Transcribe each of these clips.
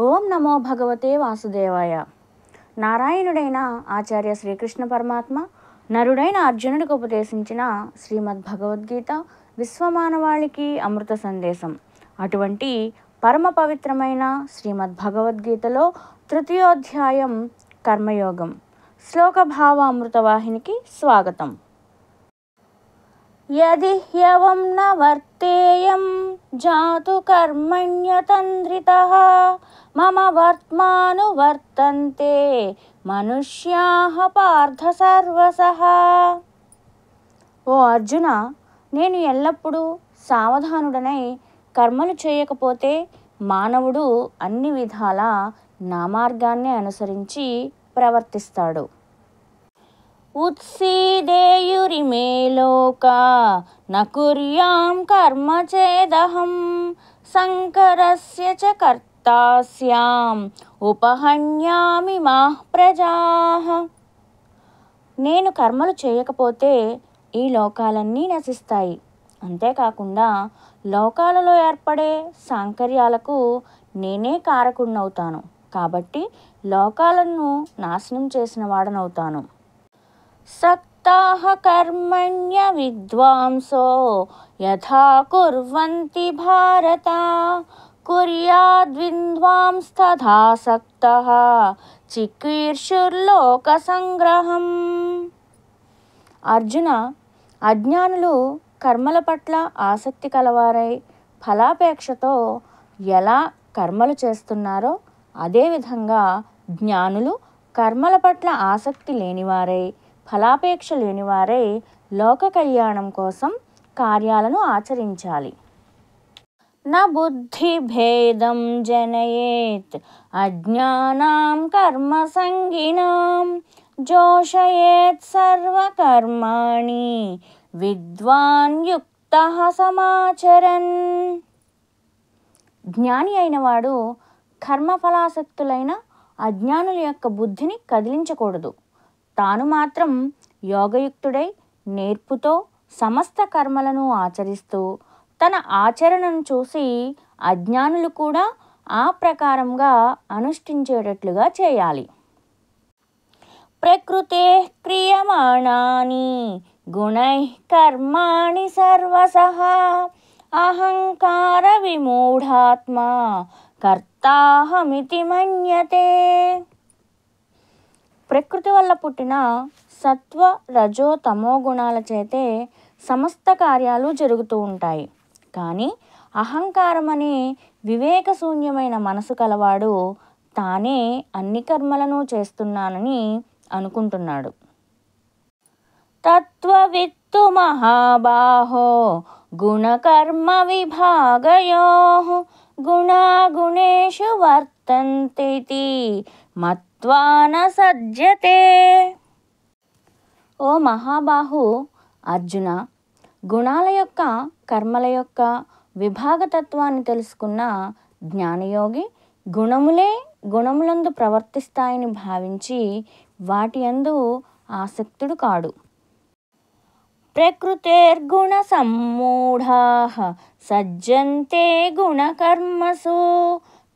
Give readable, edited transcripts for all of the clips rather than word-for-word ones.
ఓం నమో భగవతే వాసుదేవాయ. నారాయణుడైన ఆచార్య శ్రీకృష్ణ పరమాత్మ నరుడైన అర్జునుడికి ఉపదేశించిన శ్రీమద్ భగవద్గీత విశ్వమానవాళికి అమృత సందేశం. అటువంటి పరమ పవిత్రమైన శ్రీమద్ భగవద్గీతలో తృతీయోధ్యాయం కర్మయోగం శ్లోక భావ అమృతవాహినికి స్వాగతం. యది హ్యవం న వర్తేయం జాతు కర్మణ్యతంత్రితః మమ వర్త్మాను వర్తంతే మనుష్యాః పార్థ సర్వసః. ఓ అర్జున, నేను ఎల్లప్పుడూ సావధానుడనై కర్మలు చేయకపోతే మానవుడు అన్ని విధాల నా మార్గాన్ని అనుసరించి ప్రవర్తిస్తాడు. ఉత్సీదేయురిమే లోకా న కుర్యాం కర్మ చేదహం సంకరస్య చ కర్తాస్యాం ఉపహన్యామి మాః ప్రజాః. నేను కర్మలు చేయకపోతే ఈ లోకాలన్నీ నశిస్తాయి. అంతేకాకుండా లోకాలలో ఏర్పడే సాంకర్యాలకు నేనే కారకుడినవుతాను. కాబట్టి లోకాలను నాశనం చేసిన వాడనవుతాను. సక్తాః కర్మణ్య విద్వాంసో యథా కుర్వంతి భారత కుర్యాద్విద్వాంస్తథా సక్తః చికీర్షుర్లోక సంగ్రహం. అర్జున, అజ్ఞానులు కర్మల పట్ల ఆసక్తి కలవారై ఫలాపేక్షతో ఎలా కర్మలు చేస్తున్నారో అదేవిధంగా జ్ఞానులు కర్మల పట్ల ఆసక్తి లేనివారై ఫలాపేక్ష లేనివారై లోక కళ్యాణం కోసం కార్యాలను ఆచరించాలి. న బుద్ధి భేదం జనయేత్ అజ్ఞానాం కర్మ సంగినాం జోషయేత్ సర్వకర్మాణి విద్వాన్ యుక్తః సమాచరన్. జ్ఞాని అయినవాడు కర్మఫలాసక్తులైన అజ్ఞానుల యొక్క బుద్ధిని కదిలించకూడదు. తాను మాత్రం యోగయుక్తుడై నేర్పుతో సమస్త కర్మలను ఆచరిస్తూ తన ఆచరణను చూసి అజ్ఞానులు కూడా ఆ ప్రకారంగా అనుష్ఠించేటట్లుగా చేయాలి. ప్రకృతేః క్రియమాణాని గుణైః కర్మాణి సర్వశః అహంకార విమూఢాత్మా కర్తాహమితి మన్యతే. ప్రకృతి వల్ల పుట్టిన సత్వ రజో తమో గుణాల చేతే సమస్త కార్యాలు జరుగుతూ ఉంటాయి. కానీ అహంకారం అనే వివేకశూన్యమైన మనసు కలవాడు తానే అన్ని కర్మలను చేస్తున్నానని అనుకుంటున్నాడు. తత్వవిత్తు మహాబాహో గుణకర్మ విభాగయోః గుణాగుణేషు వర్తంతేతి మత్వా న సజ్జతే. ఓ మహాబాహు అర్జున, గుణాల యొక్క కర్మల యొక్క విభాగతత్వాన్ని తెలుసుకున్న జ్ఞానయోగి గుణములే గుణములందు ప్రవర్తిస్తాయని భావించి వాటి యందు ఆసక్తుడు కాడు. ప్రకృతేర్గుణ సమ్మూఢాః సజ్జంతే గుణకర్మసు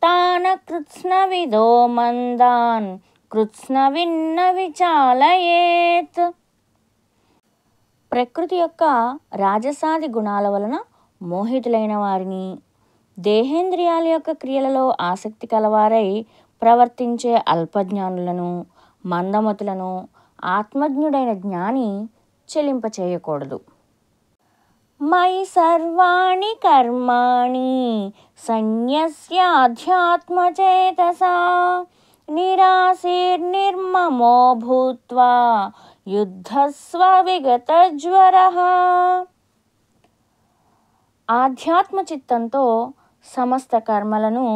తాన కృత్స్నవిదో మందాన్ కృత్స్నవిన్న విచాలయేత్. ప్రకృతి యొక్క రాజసాది గుణాల వలన మోహితులైన వారిని, దేహేంద్రియాల యొక్క క్రియలలో ఆసక్తి కలవారై ప్రవర్తించే అల్పజ్ఞానులను, మందమతులను ఆత్మజ్ఞుడైన జ్ఞాని చెలింపచేయకూడదు. మయి సర్వాణి కర్మాణి సన్యస్యాధ్యాత్మచేతసా నిరాశీర్నిర్మమో భూత్వా యుద్ధస్వ విగతజ్వరః. ఆధ్యాత్మ చిత్తంతో సమస్త కర్మలను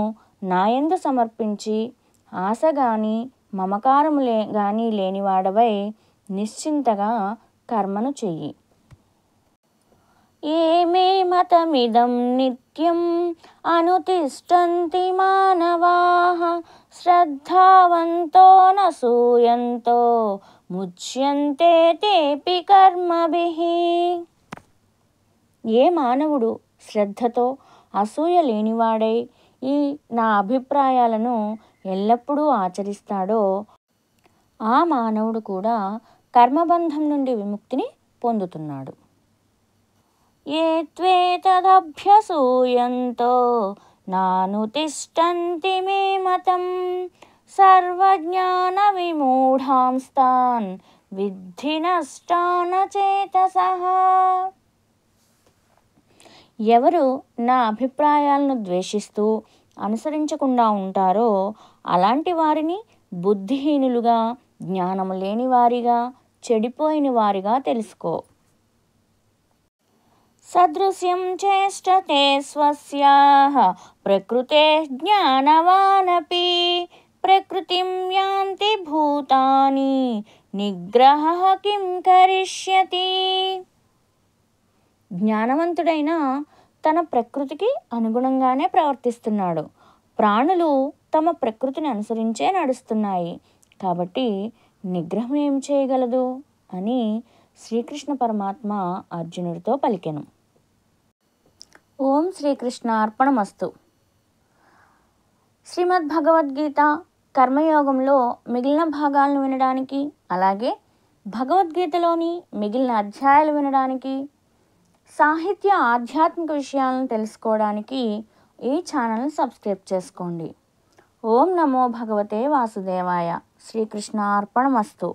నాయందు సమర్పించి ఆశ గాని మమకారము గాని లేనివాడవై నిశ్చింతగా కర్మను చెయ్యి. ఏమే మతమిదం నిత్యం అనుతిష్టంతి మానవాః శ్రద్ధావంతో నసూయంతో ముచ్యంతే తేపి కర్మభిః. ఏ మానవుడు శ్రద్ధతో అసూయ లేనివాడై ఈ నా అభిప్రాయాలను ఎల్లప్పుడూ ఆచరిస్తాడో ఆ మానవుడు కూడా కర్మబంధం నుండి విముక్తిని పొందుతున్నాడు. ఏ త్వేతదభ్యసూయంతో నానుతిష్టంతి మే మతం సర్వజ్ఞాన విమూఢాంస్తాన్ విద్ధి నష్టాన చేతసః. ఎవరు నా అభిప్రాయాలను ద్వేషిస్తూ అనుసరించకుండా ఉంటారో అలాంటి వారిని బుద్ధిహీనులుగా, జ్ఞానము లేని వారిగా, చెడిపోయిన వారిగా తెలుసుకో. సదృశ్యం చేష్టతే స్వస్యాః ప్రకృతే జ్ఞానవానపి ప్రకృతిం యాంతి భూతాని నిగ్రహః కిం కరిష్యతి. జ్ఞానవంతుడైన తన ప్రకృతికి అనుగుణంగానే ప్రవర్తిస్తున్నాడు. ప్రాణులు తమ ప్రకృతిని అనుసరించే నడుస్తున్నాయి. కాబట్టి నిగ్రహం ఏం చేయగలదు అని శ్రీకృష్ణ పరమాత్మ అర్జునుడితో పలికెను. ఓం శ్రీకృష్ణ అర్పణమస్తు. శ్రీమద్ భగవద్గీత కర్మయోగంలో మిగిలిన భాగాలను వినడానికి, అలాగే భగవద్గీతలోని మిగిలిన అధ్యాయాలు వినడానికి, సాహిత్య ఆధ్యాత్మిక విషయాలను తెలుసుకోవడానికి ఈ ఛానల్ని సబ్స్క్రైబ్ చేసుకోండి. ఓం నమో భగవతే వాసుదేవాయ. శ్రీకృష్ణ అర్పణమస్తు.